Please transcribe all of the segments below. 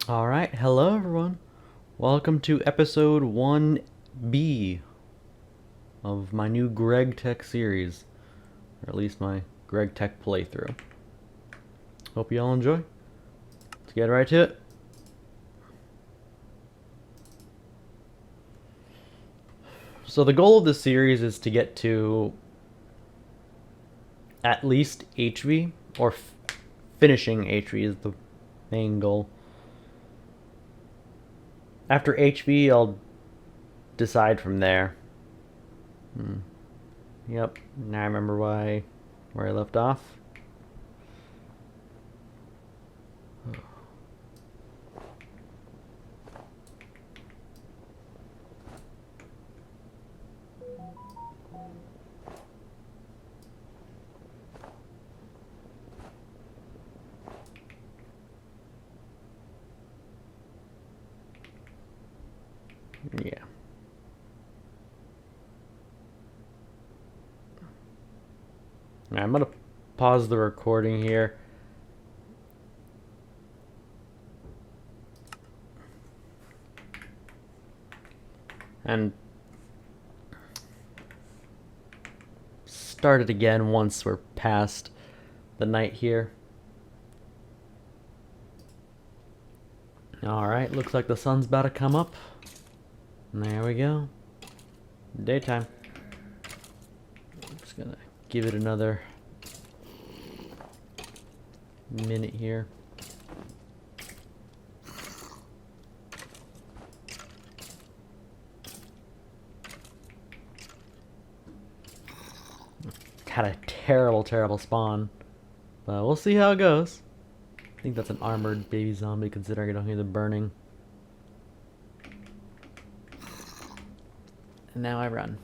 Alright, hello everyone. Welcome to episode 1B of my new Gregtech series, or at least my Gregtech playthrough. Hope you all enjoy. Let's get right to it. So the goal of this series is to get to at least HV, or finishing HV is the main goal. After HV, I'll decide from there. Yep, now I remember where I left off. Yeah. I'm gonna pause the recording here. And start it again once we're past the night here. Alright, looks like the sun's about to come up. There we go. Daytime. I'm just gonna give it another minute here. Had a terrible spawn. But we'll see how it goes. I think that's an armored baby zombie considering I don't hear the burning. And now I run.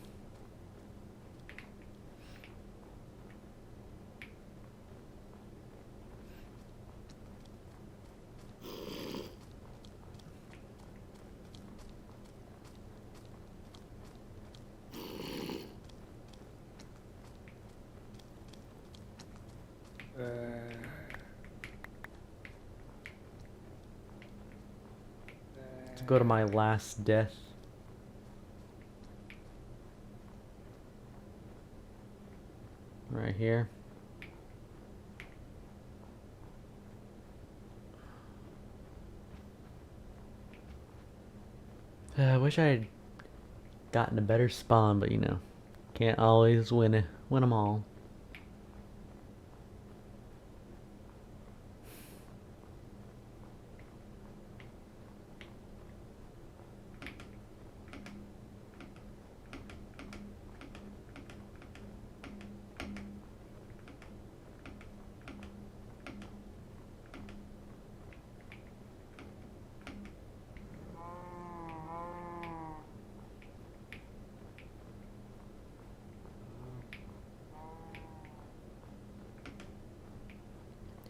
Let's go to my last death. Right here. I wish I had gotten a better spawn, but you know, can't always win them all.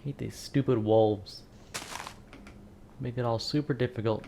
Hate these stupid wolves. Make it all super difficult.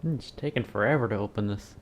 It's taking forever to open this.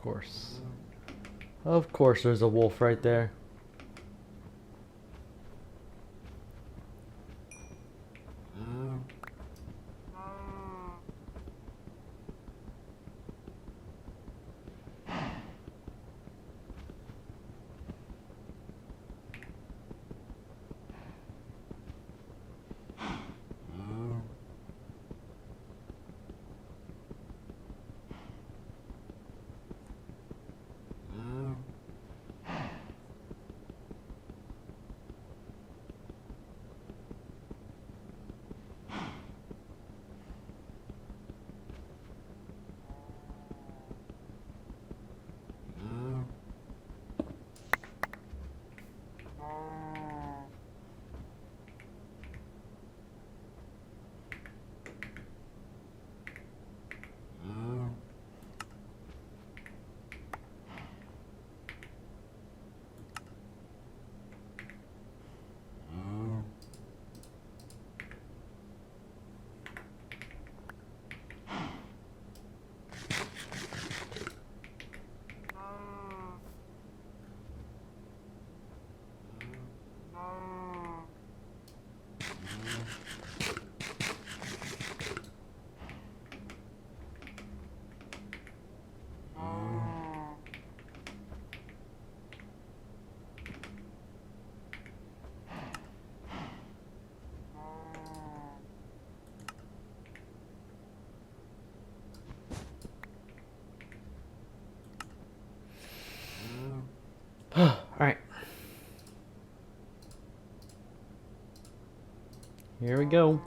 course. Of course there's a wolf right there. Alright. Here we go.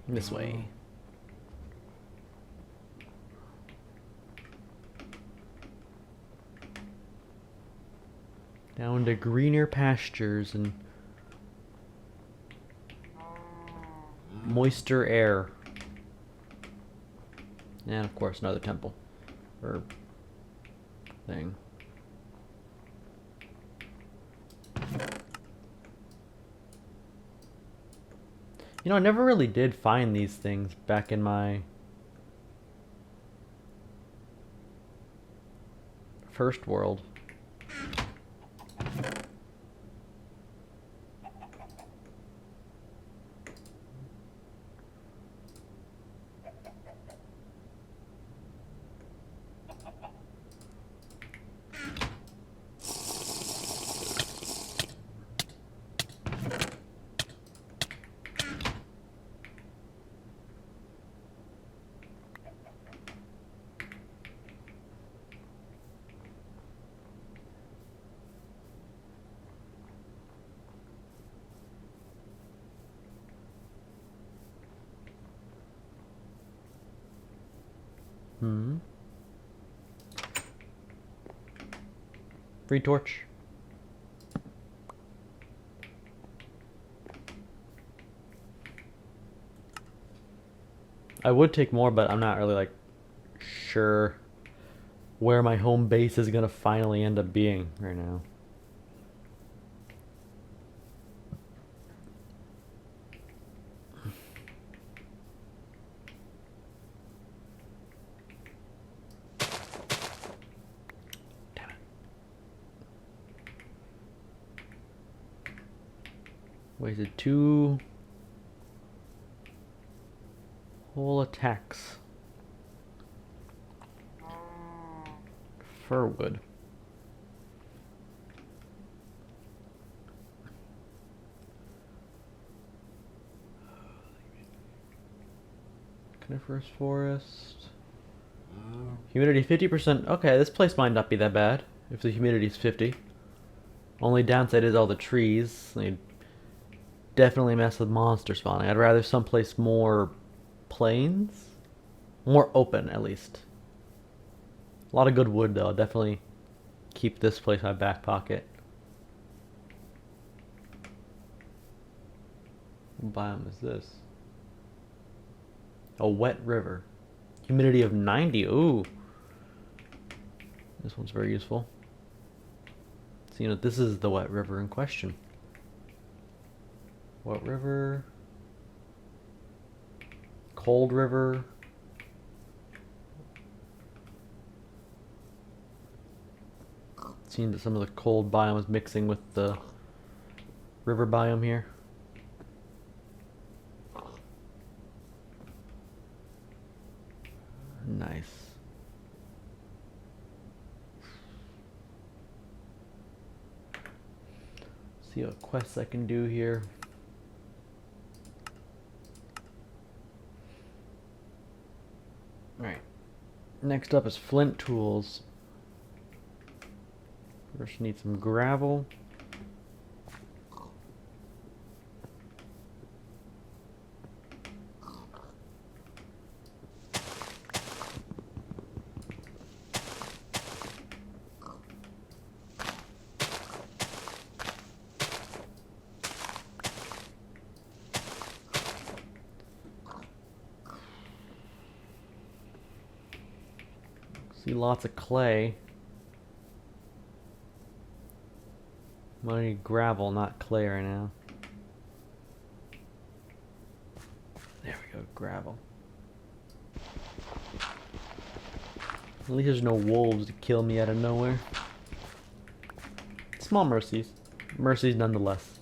This way. Down to greener pastures and moister air. And of course another temple. Or thing. You know, I never really did find these things back in my first world. Free torch. I would take more, but I'm not really like sure where my home base is gonna finally end up being right now. Wasted 2 whole attacks. Firwood. Coniferous forest. Humidity 50%. Okay, this place might not be that bad if the humidity is 50. Only downside is all the trees. They definitely mess with monster spawning. I'd rather someplace more plains, more open at least. A lot of good wood though. I'll definitely keep this place in my back pocket. What biome is this? A wet river. Humidity of 90. Ooh. This one's very useful. So, you know, this is the wet river in question. Wet river. cold river. Seeing that some of the cold biome is mixing with the river biome here. Nice. See what quests I can do here. Alright. Next up is flint tools. First need some gravel. See lots of clay. I need gravel, not clay right now. There we go, gravel. At least there's no wolves to kill me out of nowhere. Small mercies. Mercies nonetheless.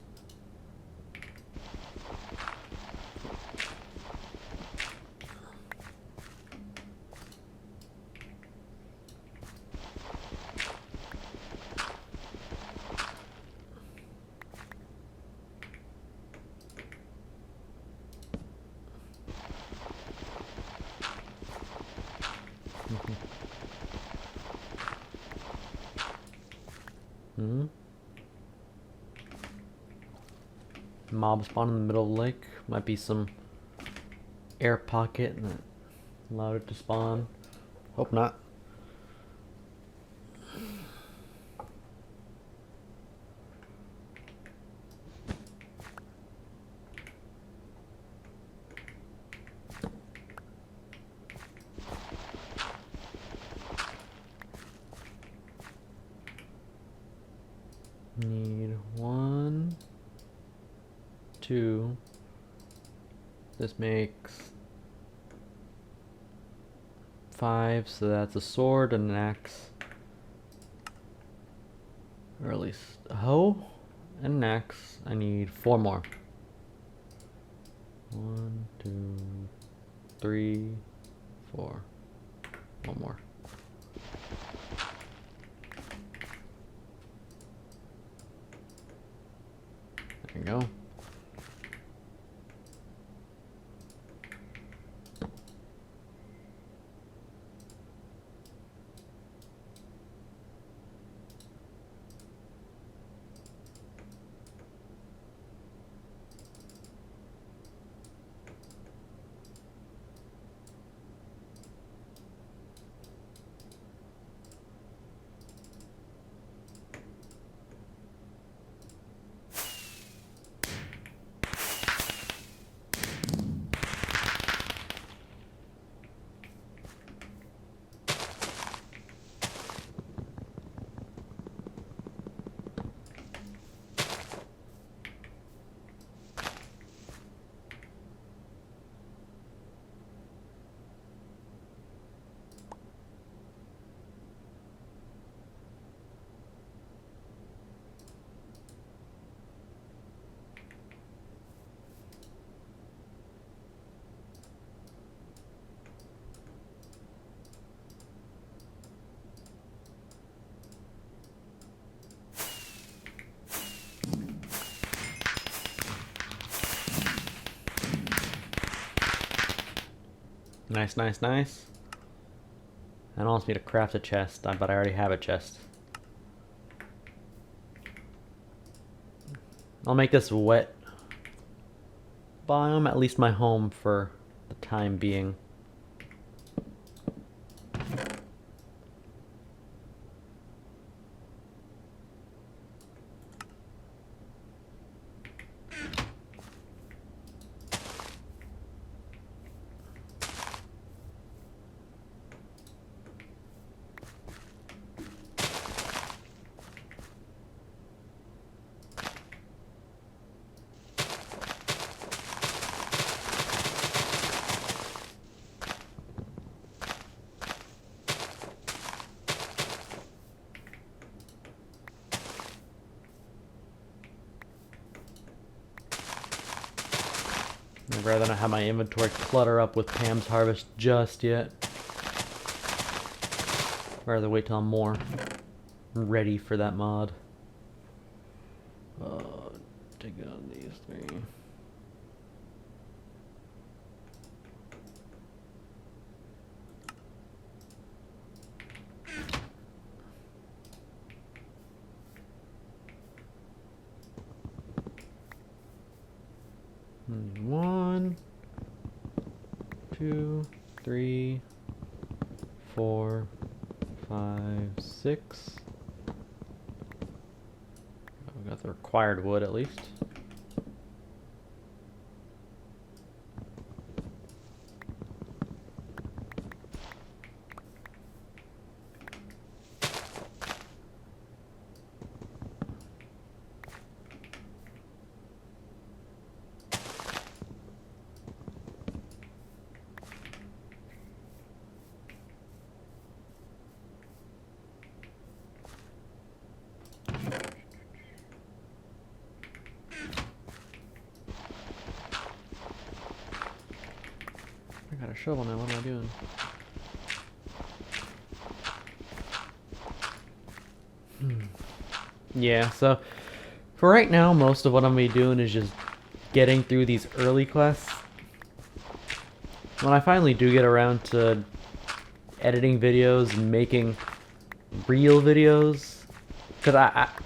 Mob spawn in the middle of the lake. Might be some air pocket that allowed it to spawn. Hope not. Need 1, 2. This makes 5, so that's a sword and an axe. Or at least a hoe and an axe. I need 4 more. 1, 2, 3, 4. 1 more. There you go. Nice, nice, nice. And wants me to craft a chest, but I already have a chest. I'll make this wet biome at least my home for the time being. I'd rather not have my inventory clutter up with Pam's Harvest just yet. I'd rather wait till I'm more ready for that mod. Take out these three. One, two, three, 4, 5, 6. We got the required wood at least. I got a shovel now, what am I doing? Yeah, so for right now, most of what I'm going to be doing is just getting through these early quests. When I finally do get around to editing videos and making real videos, because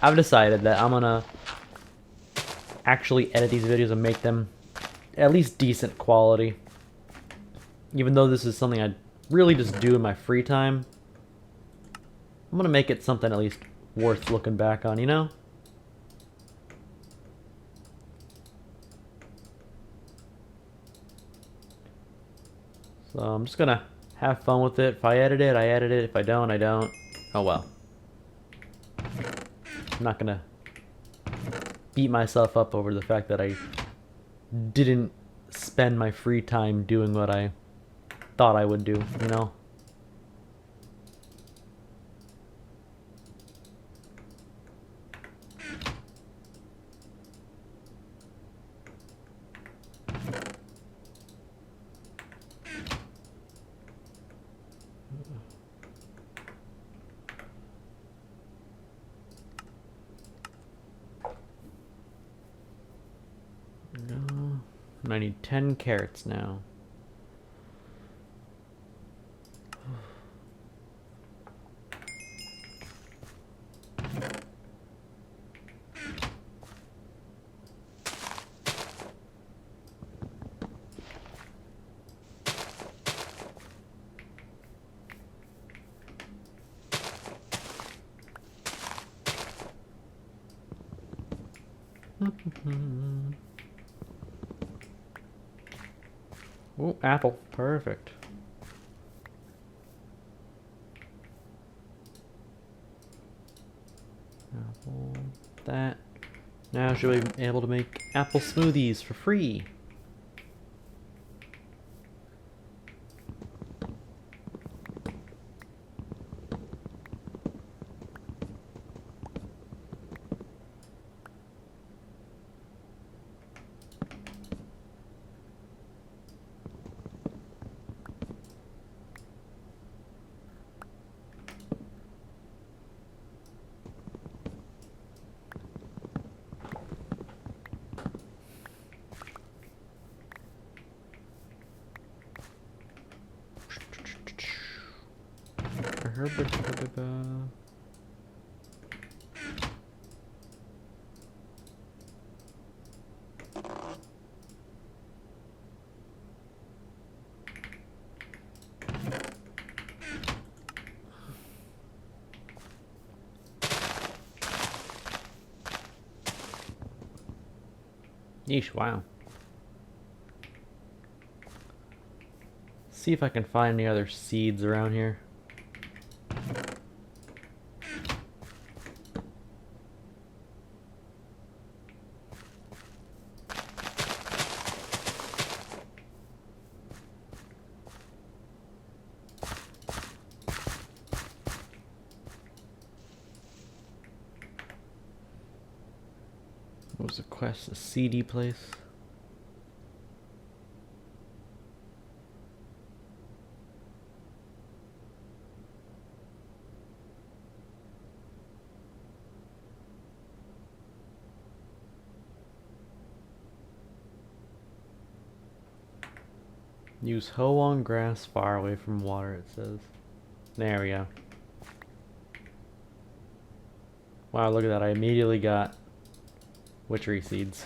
I've decided that I'm going to actually edit these videos and make them at least decent quality. Even though this is something I really just do in my free time, I'm gonna make it something at least worth looking back on, you know? So I'm just gonna have fun with it. If I edit it, I edit it. If I don't, I don't. Oh well. I'm not gonna beat myself up over the fact that I didn't spend my free time doing what I thought I would do, you know? No. And I need 10 carrots now. Oh, apple. Perfect. Apple. That. Now should we be able to make apple smoothies for free? Yeesh, wow. See if I can find any other seeds around here. What was the quest? A CD place? Use hoe on grass far away from water, it says. There we go. Wow, look at that. I immediately got witchery seeds.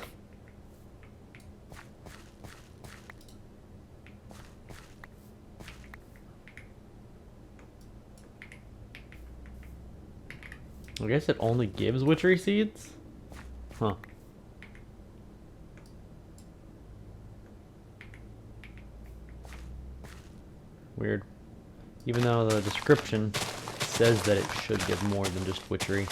I guess it only gives witchery seeds? Huh. Weird. Even though the description says that it should give more than just witchery.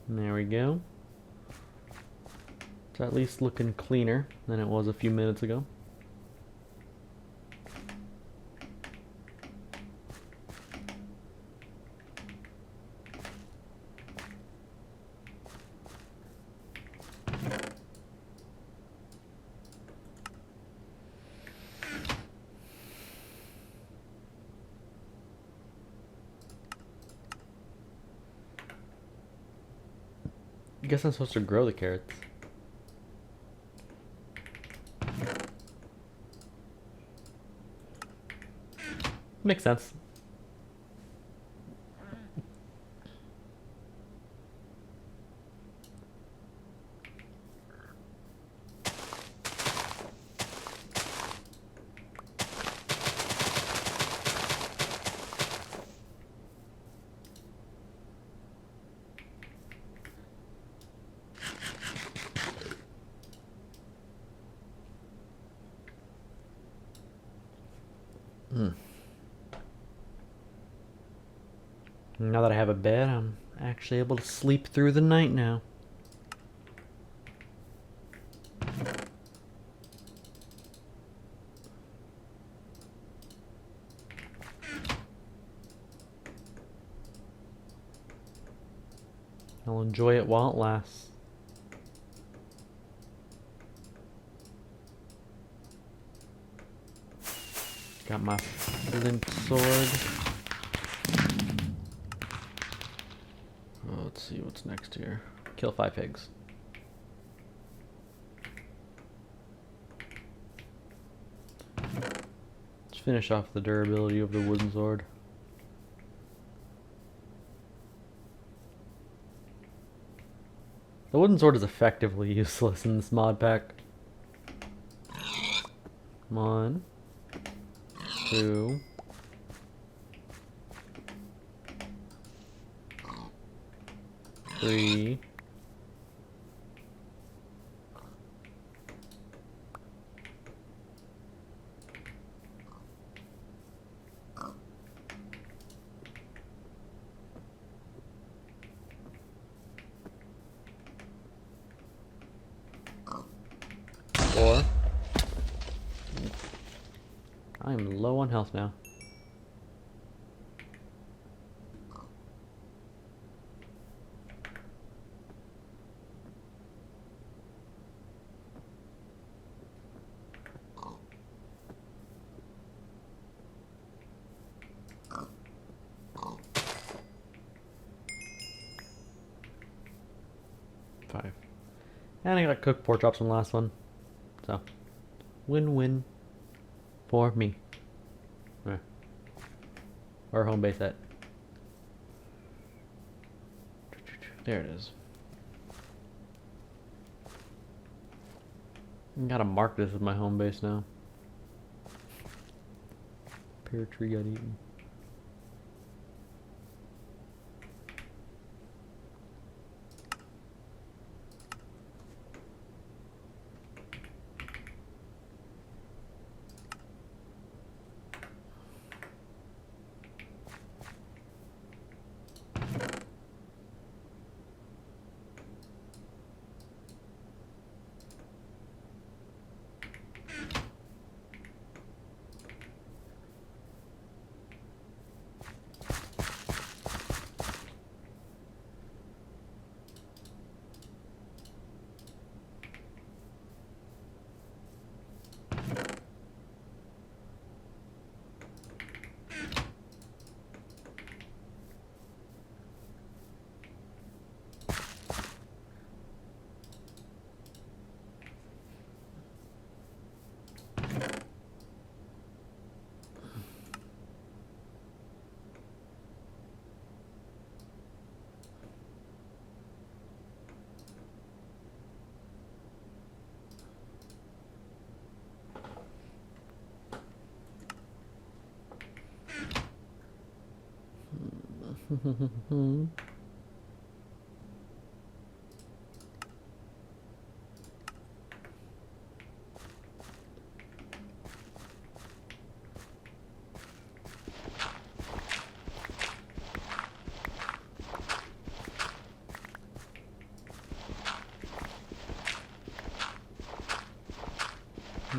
There we go. It's at least looking cleaner than it was a few minutes ago. I guess I'm supposed to grow the carrots. Makes sense. Now that I have a bed, I'm actually able to sleep through the night now. I'll enjoy it while it lasts. Got my flint sword. Oh, let's see what's next here. Kill 5 pigs. Let's finish off the durability of the wooden sword. The wooden sword is effectively useless in this mod pack. 1, 2, 3, 4. I'm low on health now. And I got cooked pork chops from the last one. So, win-win for me. Or home base at. There it is. I gotta mark this as my home base now. Pear tree got eaten.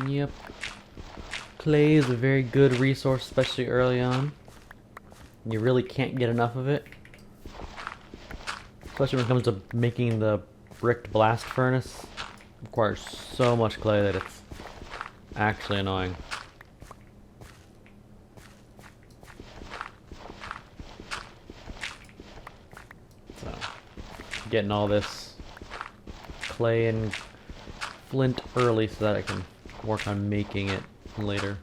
Yep. Clay is a very good resource, especially early on. You really can't get enough of it. Especially when it comes to making the bricked blast furnace. It requires so much clay that it's actually annoying. So, getting all this clay and flint early so that I can work on making it later.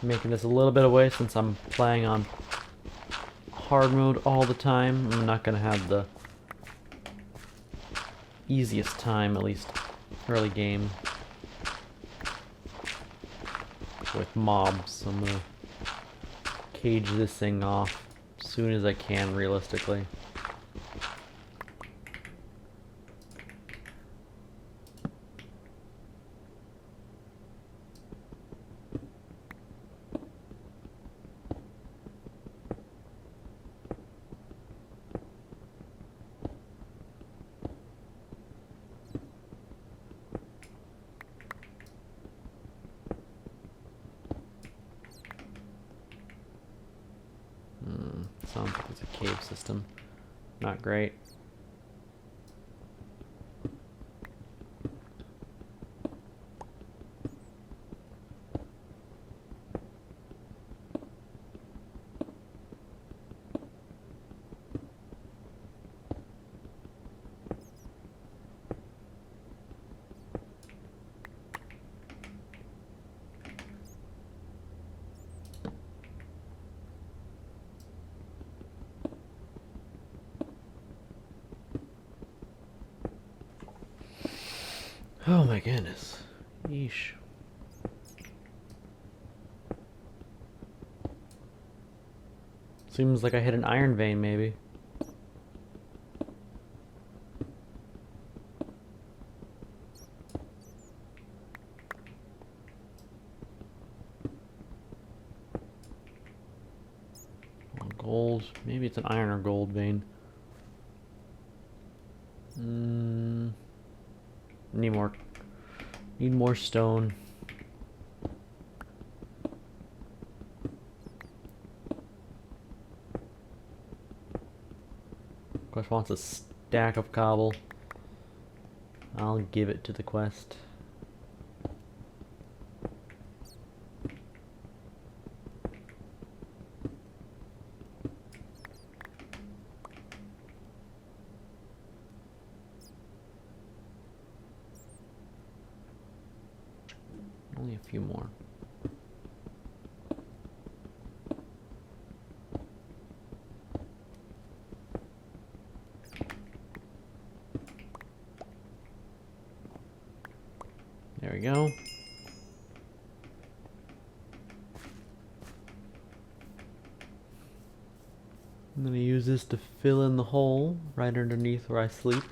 Making this a little bit away since I'm playing on hard mode all the time. I'm not gonna have the easiest time, at least early game, with mobs. So I'm gonna cage this thing off as soon as I can, realistically. Sounds like it's a cave system. Not great. Oh my goodness. Yeesh. Seems like I hit an iron vein, maybe. Gold. Maybe it's an iron or gold vein. Need more stone. Quest wants a stack of cobble. I'll give it to the quest. Only a few more. There we go. I'm gonna use this to fill in the hole right underneath where I sleep.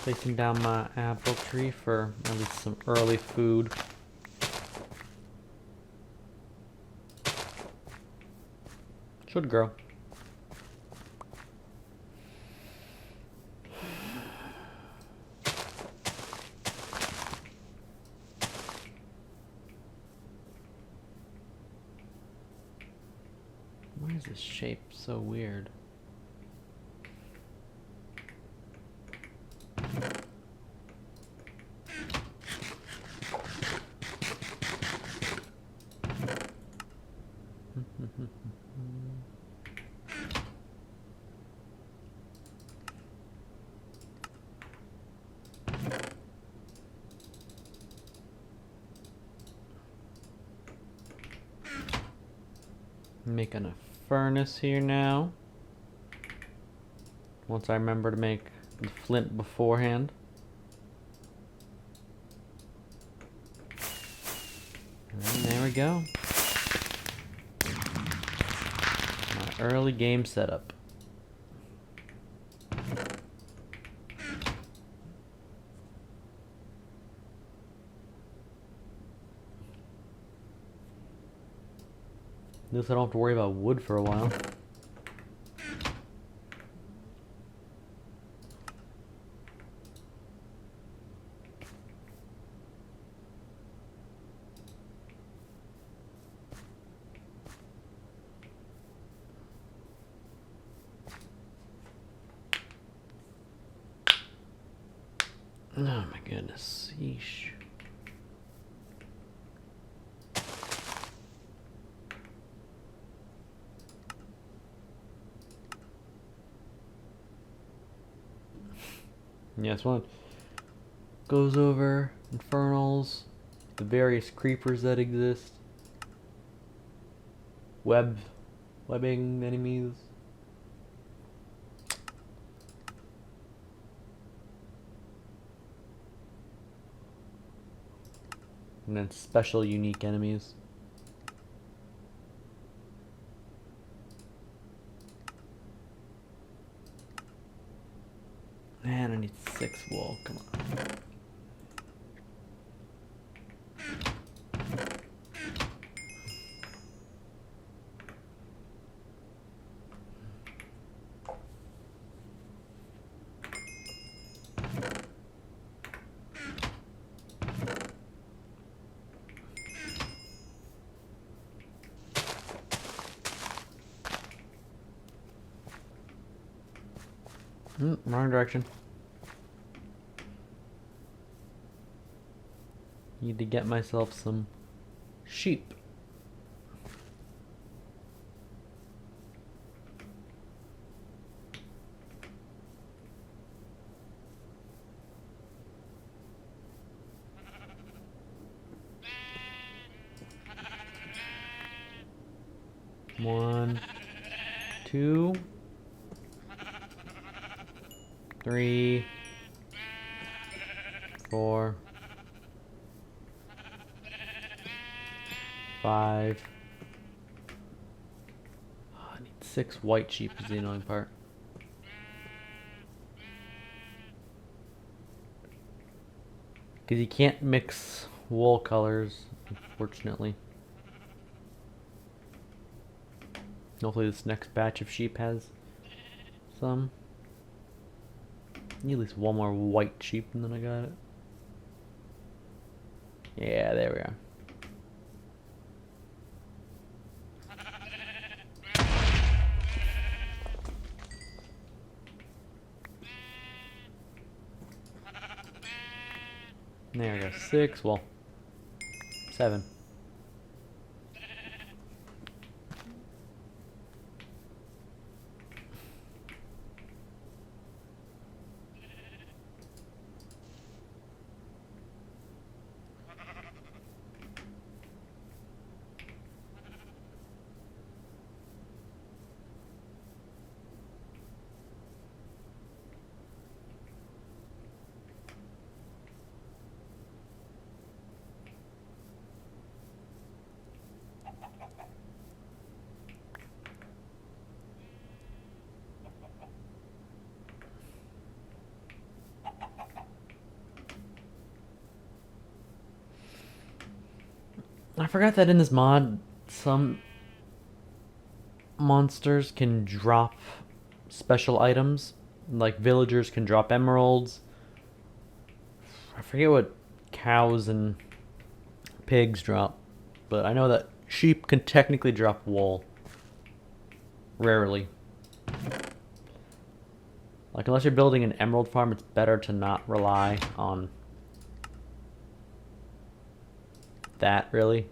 Placing down my apple tree for at least some early food. Should grow. Why is this shape so weird? Making a furnace here now. Once I remember to make the flint beforehand. And there we go. My early game setup. At least I don't have to worry about wood for a while. Oh my goodness, yeesh. Yes, one goes over infernals, the various creepers that exist, webbing enemies. And then special unique enemies. Man, I need 6 wool, come on. Wrong direction. Need to get myself some sheep. One, 2, 3, 4, 5. Oh, I need 6 white sheep is the annoying part. Because you can't mix wool colors, unfortunately. Hopefully this next batch of sheep has some. Need at least one more white sheep and then I got it. Yeah, there we are. There we go. 6, well, 7. I forgot that in this mod, some monsters can drop special items. Like villagers can drop emeralds. I forget what cows and pigs drop, but I know that sheep can technically drop wool. Rarely. Like, unless you're building an emerald farm, it's better to not rely on that, really.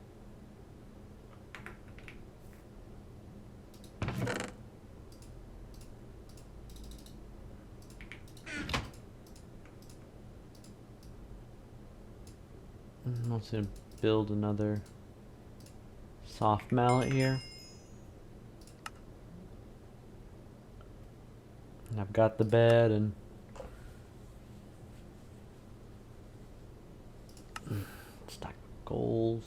I'm also gonna build another soft mallet here. And I've got the bed and stack goals.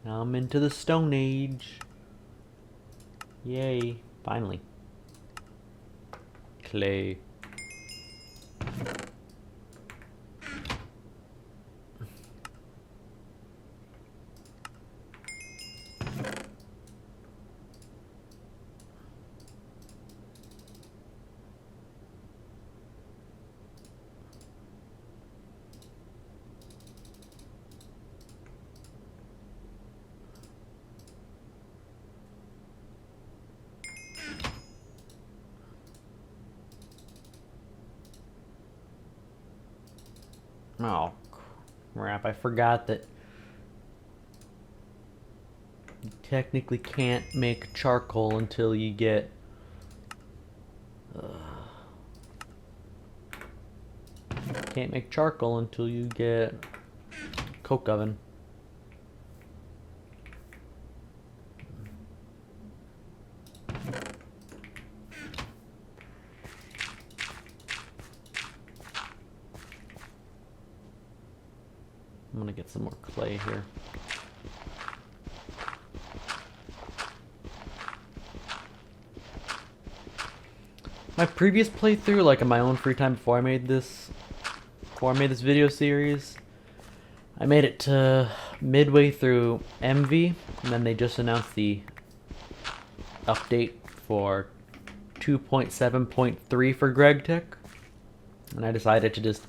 Now I'm into the Stone Age. Yay, finally. Clay. Oh, crap. I forgot that you technically can't make charcoal until you get... Can't make charcoal until you get coke oven. I'm gonna get some more clay here. My previous playthrough, like in my own free time before I made this video series, I made it to midway through MV, and then they just announced the update for 2.7.3 for Gregtech, and I decided to just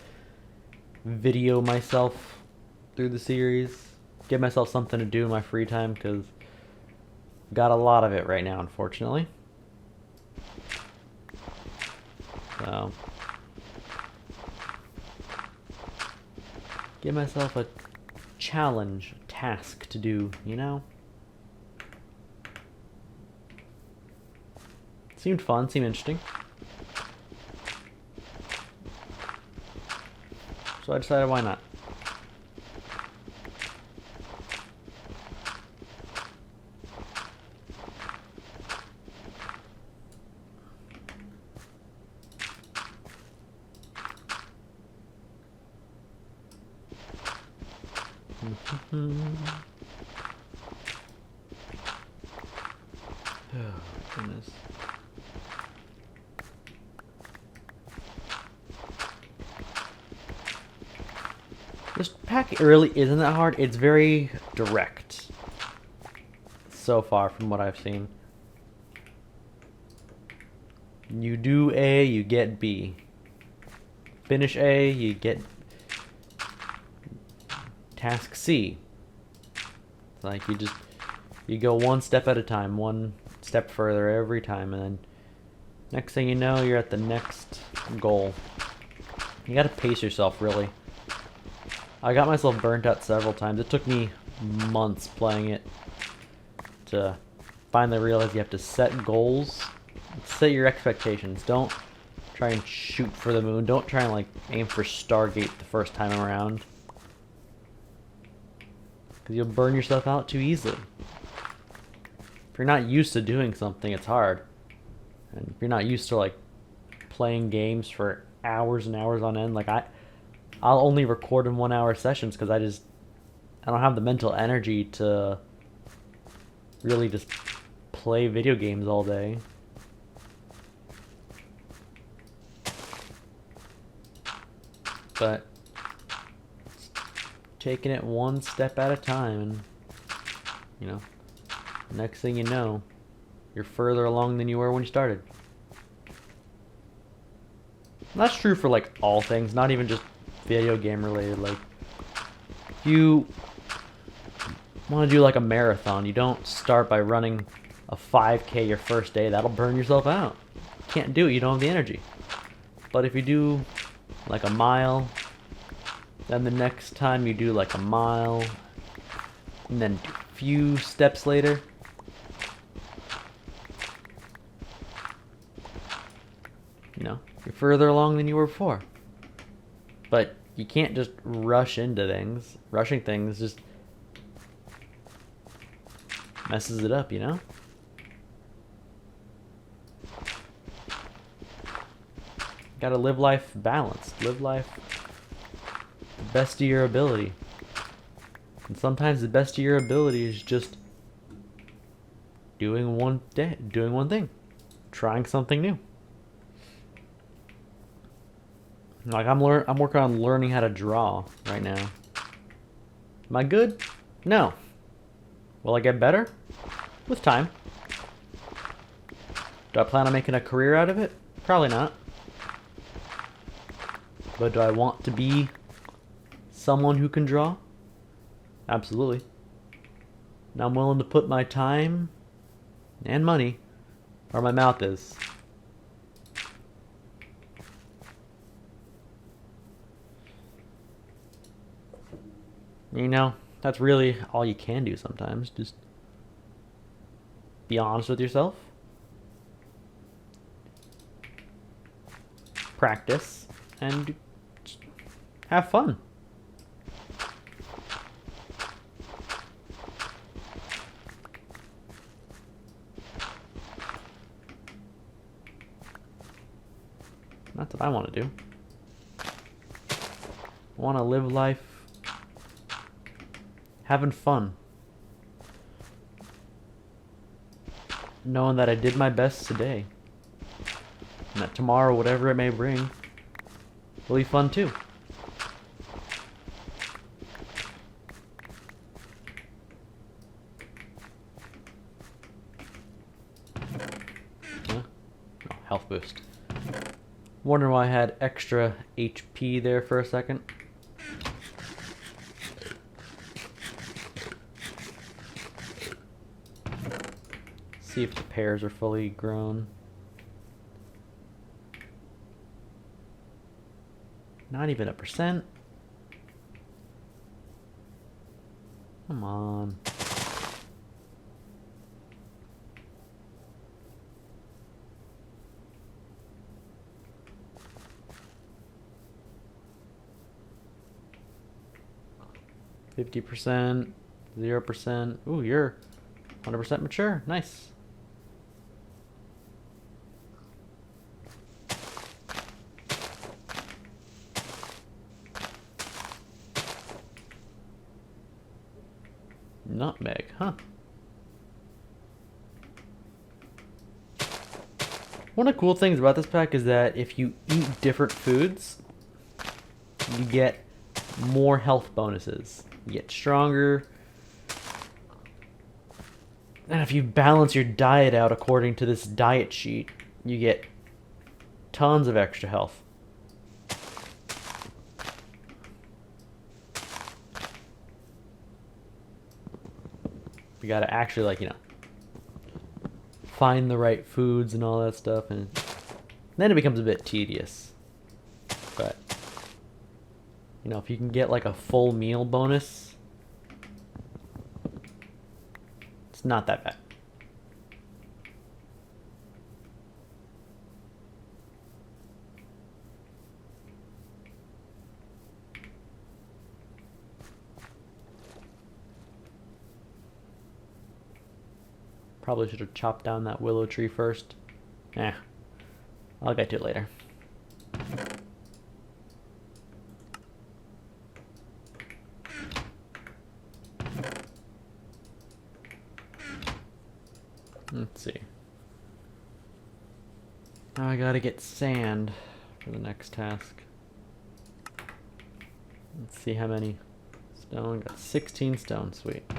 video myself through the series, give myself something to do in my free time, because I've got a lot of it right now, unfortunately. So, give myself a challenge, a task to do, you know? Seemed fun, seemed interesting. So I decided, why not? Oh, goodness. This pack really isn't that hard. It's very direct so far from what I've seen. You do A, you get B. Finish A, you get task C. It's like you go one step at a time, one step further every time, and then next thing you know, you're at the next goal. You gotta pace yourself, really. I got myself burnt out several times. It took me months playing it to finally realize you have to set goals. Set your expectations. Don't try and shoot for the moon. Don't try and like aim for Stargate the first time around. Because you'll burn yourself out too easily. If you're not used to doing something, it's hard. And if you're not used to like playing games for hours and hours on end, like I'll only record in 1 hour sessions because I don't have the mental energy to really just play video games all day. But taking it one step at a time, and you know, next thing you know, you're further along than you were when you started. And that's true for like all things, not even just video game related. Like if you want to do like a marathon, you don't start by running a 5K your first day. That'll burn yourself out. You can't do it, you don't have the energy. But if you do like a mile, then the next time you do like a mile, and then a few steps later, you know, you're further along than you were before. But you can't just rush into things. Rushing things just messes it up, you know? Gotta live life balanced. Live life the best of your ability. And sometimes the best of your ability is just doing one thing. Trying something new. Like I'm working on learning how to draw right now. Am I good? No. Will I get better? With time. Do I plan on making a career out of it? Probably not. But do I want to be someone who can draw? Absolutely. And I'm willing to put my time and money where my mouth is. You know, that's really all you can do sometimes. Just be honest with yourself. Practice. And have fun. That's what I want to do. I want to live life having fun. Knowing that I did my best today. And that tomorrow, whatever it may bring, will be fun too. Huh? Oh, health boost. Wondering why I had extra HP there for a second. See if the pears are fully grown. Not even 1%. Come on. %, 0%. Ooh, you're 100% mature. Nice. Nutmeg, huh? One of the cool things about this pack is that if you eat different foods, you get more health bonuses. You get stronger. And if you balance your diet out according to this diet sheet, you get tons of extra health. You gotta actually, like, you know, find the right foods and all that stuff, and then it becomes a bit tedious. But, you know, if you can get like a full meal bonus, it's not that bad. Probably should have chopped down that willow tree first. I'll get to it later. Let's see. Now I gotta get sand for the next task. Let's see how many stone. Got 16 stone, sweet.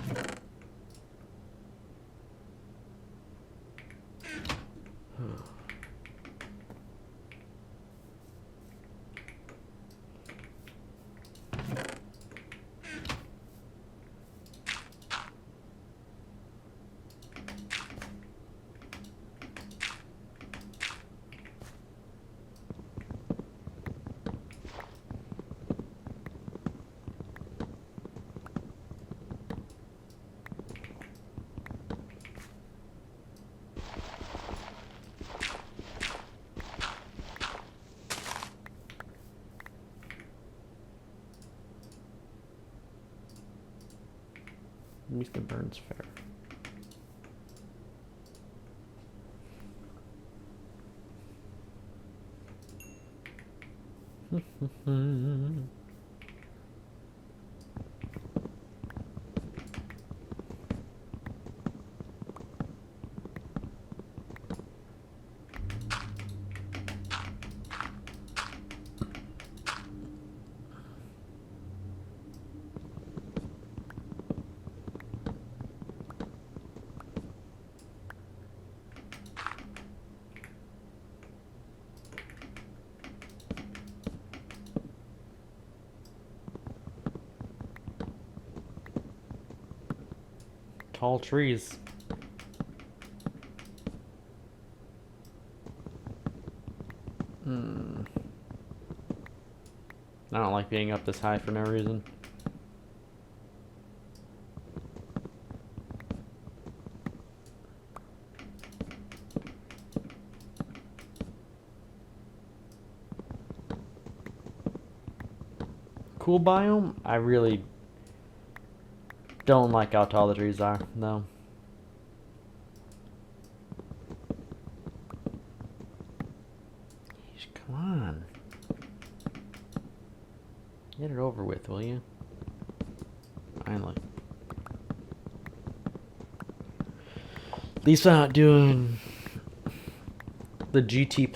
At least it burns fair. Tall trees. I don't like being up this high for no reason. Cool biome? I really don't like how tall the trees are, though. Come on. Get it over with, will you? Finally. At least I'm not doing the GT++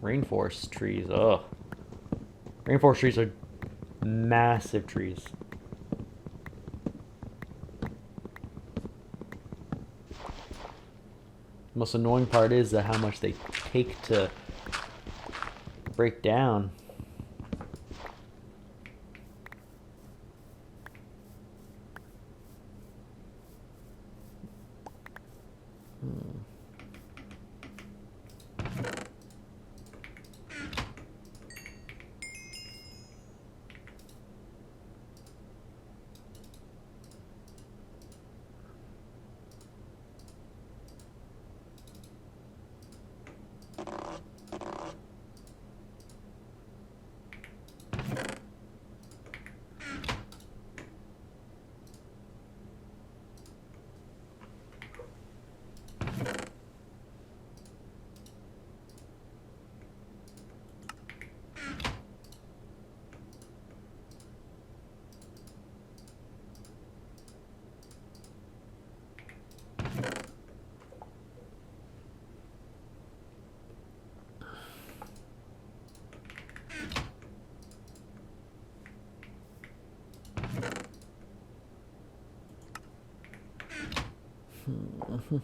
rainforest trees. Ugh. Rainforest trees are massive trees. The most annoying part is that how much they take to break down.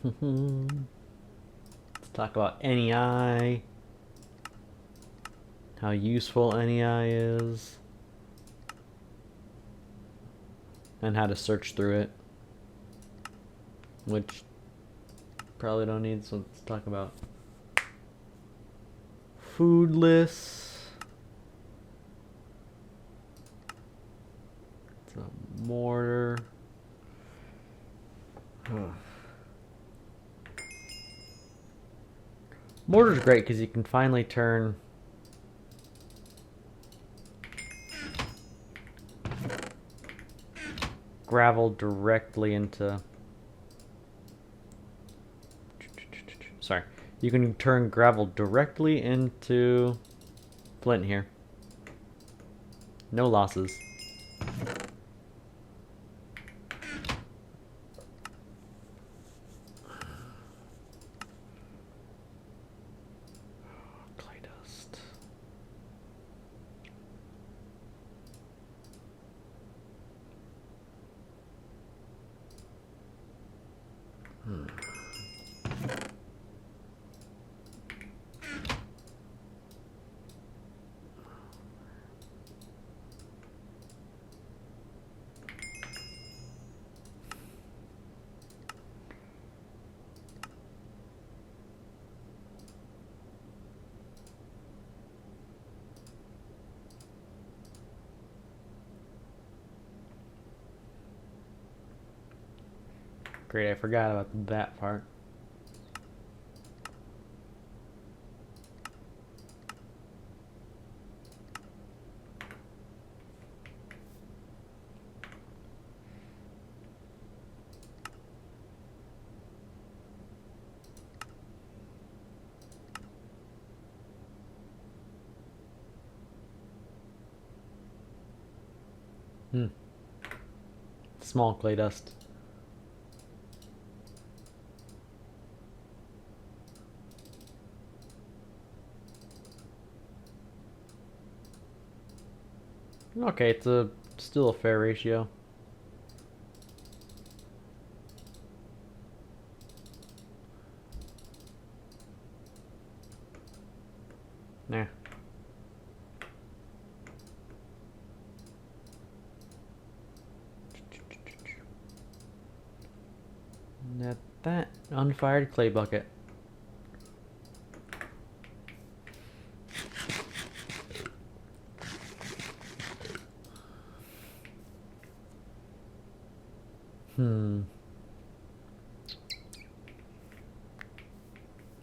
Let's talk about NEI, how useful NEI is, and how to search through it, which probably don't need, so let's talk about food lists. It's a mortar. Mortar's great because you can finally turn gravel directly into sorry. You can turn gravel directly into flint here. No losses. Clay dust. Great, I forgot about that part. Small clay dust. Okay, it's still a fair ratio. Nah. That unfired clay bucket.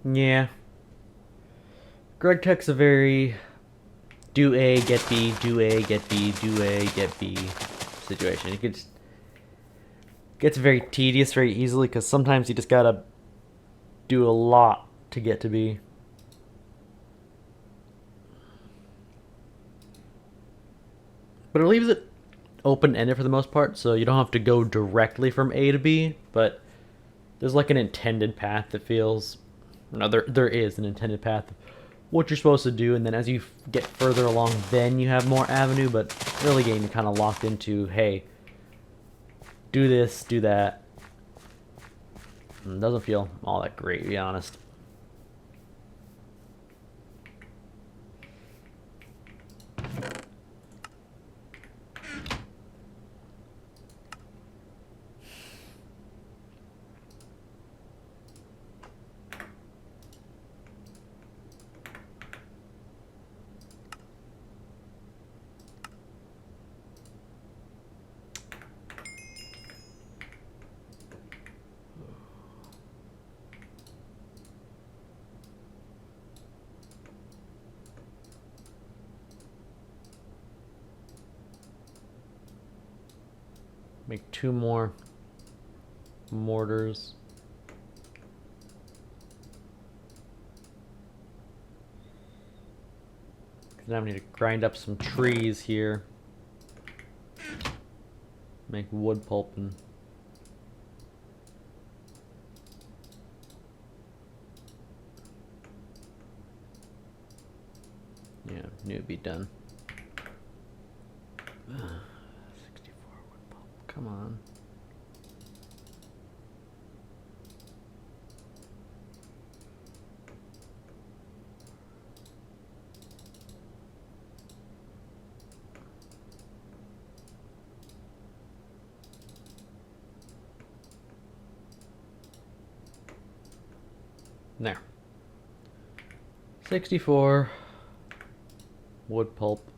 Yeah. Gregtech's a very do A, get B, do A, get B, do A, get B situation. It gets very tedious very easily because sometimes you just gotta do a lot to get to B. But it leaves it open-ended for the most part, so you don't have to go directly from A to B, but there's like an intended path that feels... No, there is an intended path of what you're supposed to do, and then as you get further along, then you have more avenue, but early game you're kind of locked into, hey, do this, do that. It doesn't feel all that great, to be honest. Make 2 more mortars. Because now I need to grind up some trees here. Make wood pulp and... Yeah, knew it'd be done. 64 wood pulp, come on. There. 64 wood pulp.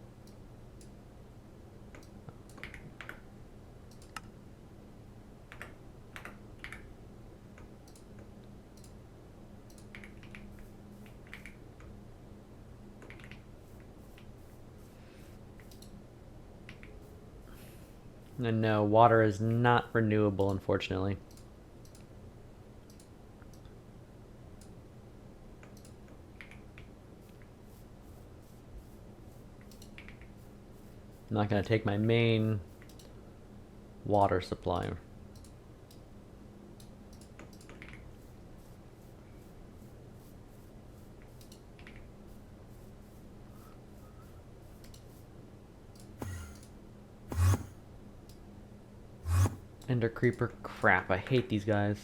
And no, water is not renewable, unfortunately. I'm not going to take my main water supply. Ender Creeper. Crap, I hate these guys.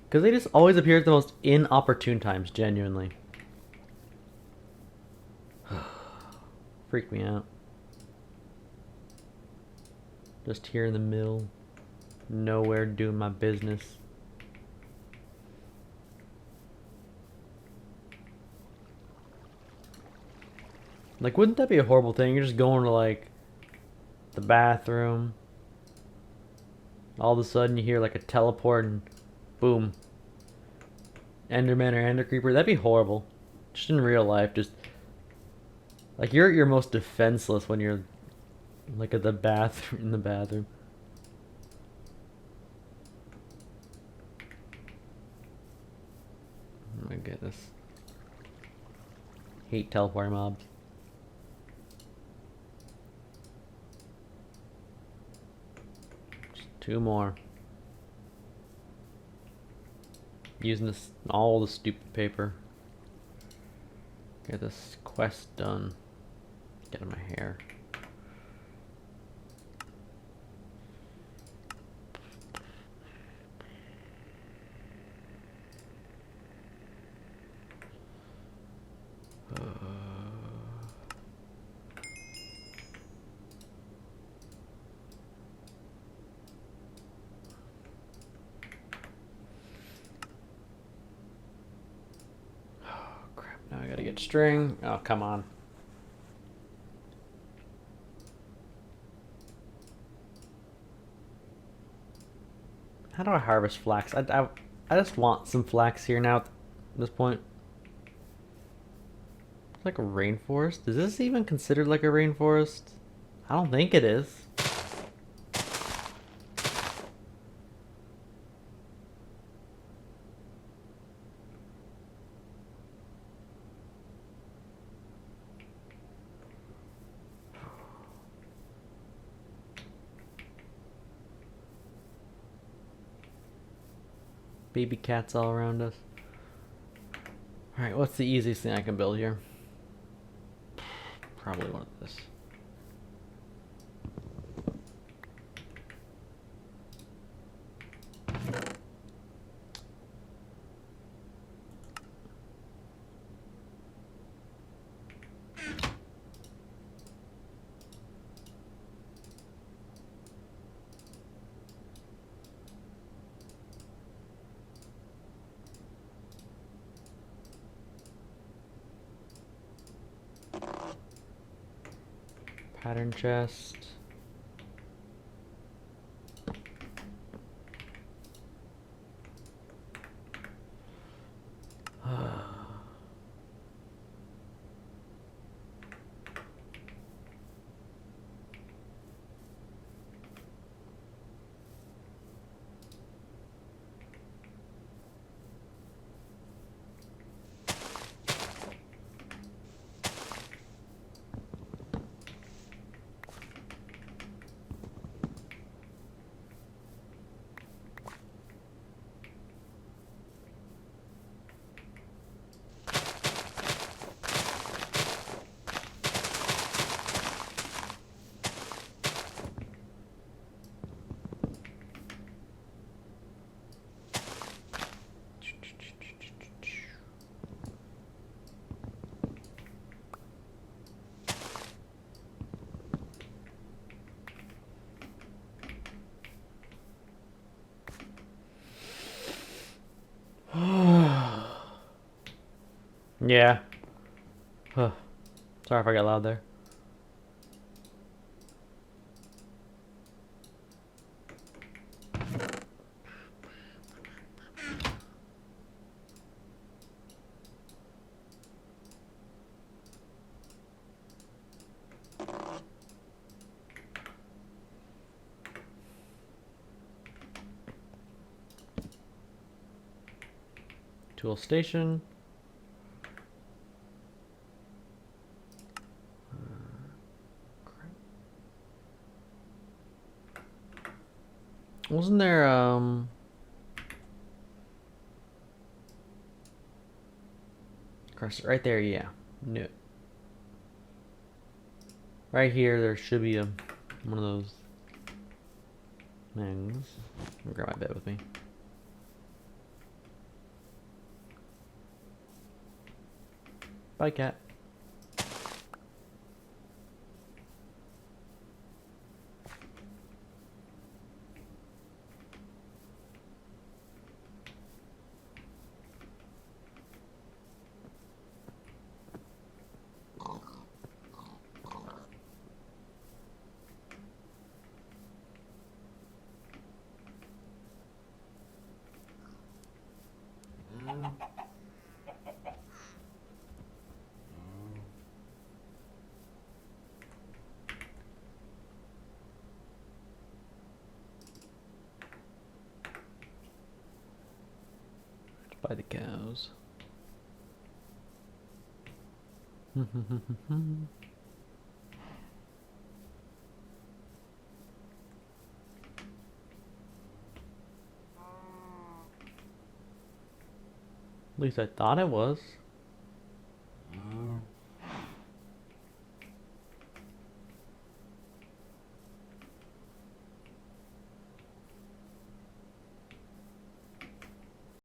Because they just always appear at the most inopportune times, genuinely. Freak me out. Just here in the middle. Nowhere doing my business. Like, wouldn't that be a horrible thing? You're just going to, like, the bathroom. All of a sudden you hear, like, a teleport and boom. Enderman or Ender Creeper. That'd be horrible. Just in real life, just... Like, you're at your most defenseless when you're, like, at the bathroom, in the bathroom. Oh my goodness. Hate teleporting mobs. Just 2 more. Using this, all the stupid paper. Get this quest done. Get in my hair. Now I gotta get string. Oh, come on. How do I harvest flax? I just want some flax here now at this point. It's like a rainforest? Is this even considered like a rainforest? I don't think it is. Baby cats all around us. Alright, what's the easiest thing I can build here? Probably one of this. Pattern chest. Yeah. Huh. Sorry if I got loud there. Tool station. Wasn't there, right there, yeah. No. Right here, there should be one of those things. Let me grab my bed with me. Bye, cat. By the cows. At least I thought it was.